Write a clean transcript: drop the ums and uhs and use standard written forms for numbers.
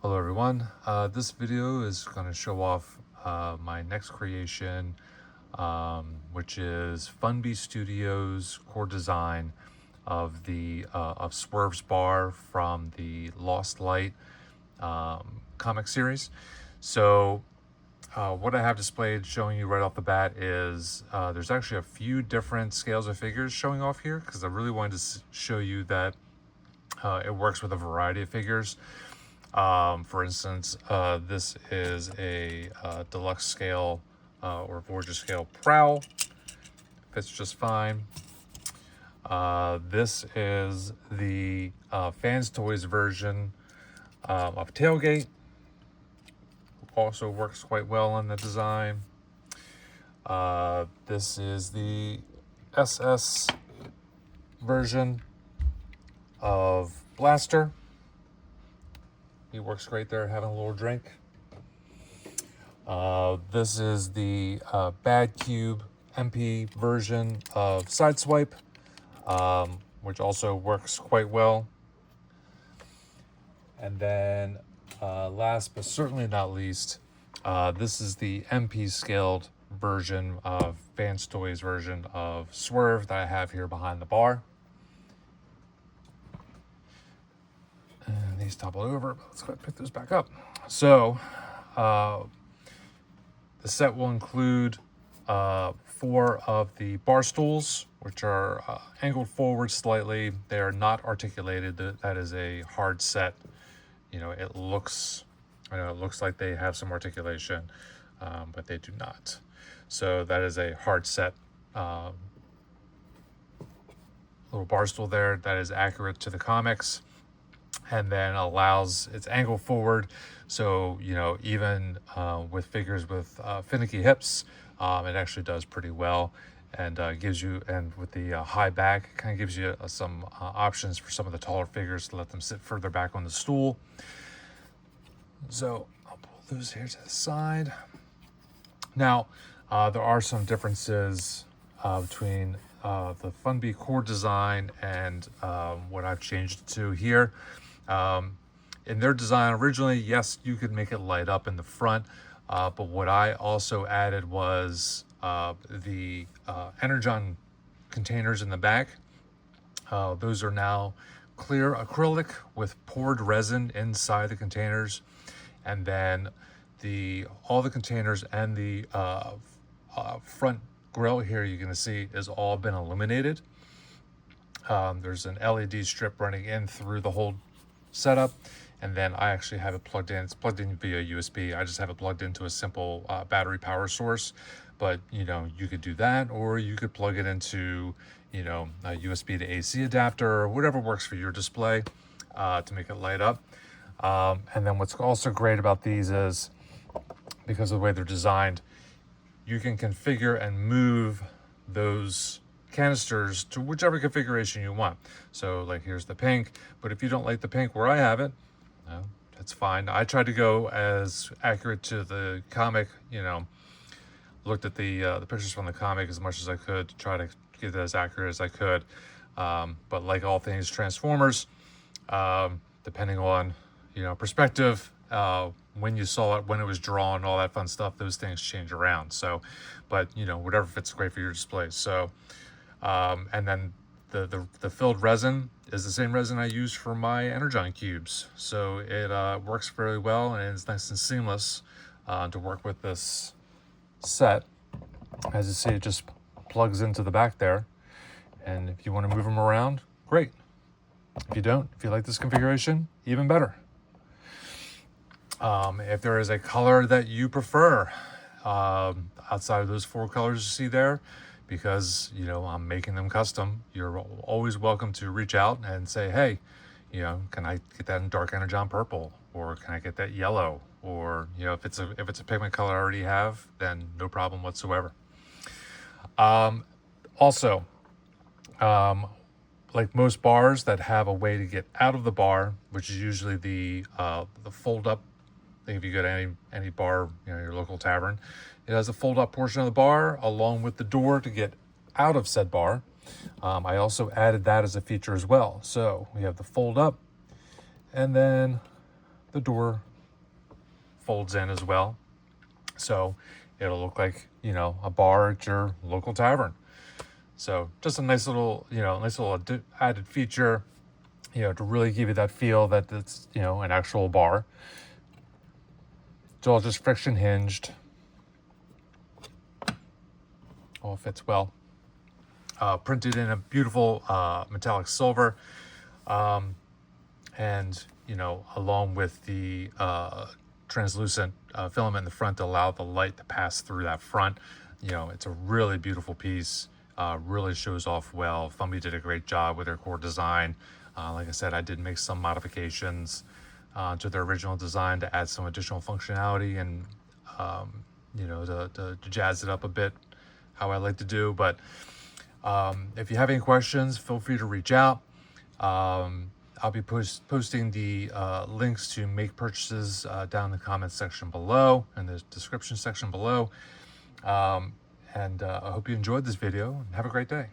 Hello everyone. This video is going to show off my next creation, which is Funbie Studios core design of the of Swerve's bar from the Lost Light comic series. So what I have displayed showing you right off the bat is there's actually a few different scales of figures showing off here because I really wanted to show you that it works with a variety of figures. For instance, this is a deluxe scale or Voyager scale Prowl. Fits just fine. This is the Fans Toys version of Tailgate. Also works quite well in the design. This is the SS version of Blaster. He works great there, having a little drink. This is the Bad Cube MP version of Sideswipe, which also works quite well. And then last but certainly not least, this is the MP scaled version of Fans Toys version of Swerve that I have here behind the bar. And these toppled over, but let's go ahead and pick those back up. So the set will include 4 of the bar stools, which are angled forward slightly. They are not articulated. That is a hard set. You know, it looks like they have some articulation, but they do not. So that is a hard set little bar stool there that is accurate to the comics, and then allows its angle forward. So, you know, even with figures with finicky hips, it actually does pretty well, and gives you, and with the high back, it kind of gives you some options for some of the taller figures to let them sit further back on the stool. So I'll pull those here to the side. Now, there are some differences between the Funbie core design and what I've changed it to here. In their design originally, yes, you could make it light up in the front, but what I also added was the Energon containers in the back. Those are now clear acrylic with poured resin inside the containers, and then all the containers and the front grill here you're going to see is all been illuminated. There's an LED strip running in through the whole setup, and then I actually have it plugged in. It's plugged in via USB. I just have it plugged into a simple battery power source, but you know, you could do that, or you could plug it into, you know, a USB to AC adapter or whatever works for your display to make it light up. And then what's also great about these is, because of the way they're designed, you can configure and move those canisters to whichever configuration you want. So like, here's the pink, but if you don't like the pink where I have it, no, that's fine. I tried to go as accurate to the comic, you know, looked at the pictures from the comic as much as I could to try to get it as accurate as I could. But like all things Transformers, depending on, you know, perspective, when you saw it, when it was drawn, all that fun stuff, those things change around. So, but you know, whatever fits great for your display. So, and then the filled resin is the same resin I used for my Energon cubes. So it works very well, and it's nice and seamless to work with this set. As you see, it just plugs into the back there. And if you want to move them around, great. If you don't, if you like this configuration, even better. If there is a color that you prefer outside of those 4 colors you see there, because, you know, I'm making them custom, you're always welcome to reach out and say, hey, you know, can I get that in dark Energon purple, or can I get that yellow, or, you know, if it's a pigment color I already have, then no problem whatsoever. Also, like most bars that have a way to get out of the bar, which is usually the fold up. If you go to any bar, you know, your local tavern, it has a fold up portion of the bar along with the door to get out of said bar. I also added that as a feature as well. So we have the fold up, and then the door folds in as well. So it'll look like, you know, a bar at your local tavern. So just a nice little, you know, nice little added feature, you know, to really give you that feel that it's, you know, an actual bar. It's all just friction hinged. All fits well. Printed in a beautiful metallic silver. And, you know, along with the translucent filament in the front to allow the light to pass through that front. You know, it's a really beautiful piece. Really shows off well. Funbie did a great job with their core design. Like I said, I did make some modifications to their original design to add some additional functionality and, you know, to jazz it up a bit, how I like to do. But if you have any questions, feel free to reach out. I'll be posting the links to make purchases down in the comments section below and the description section below. And I hope you enjoyed this video and have a great day.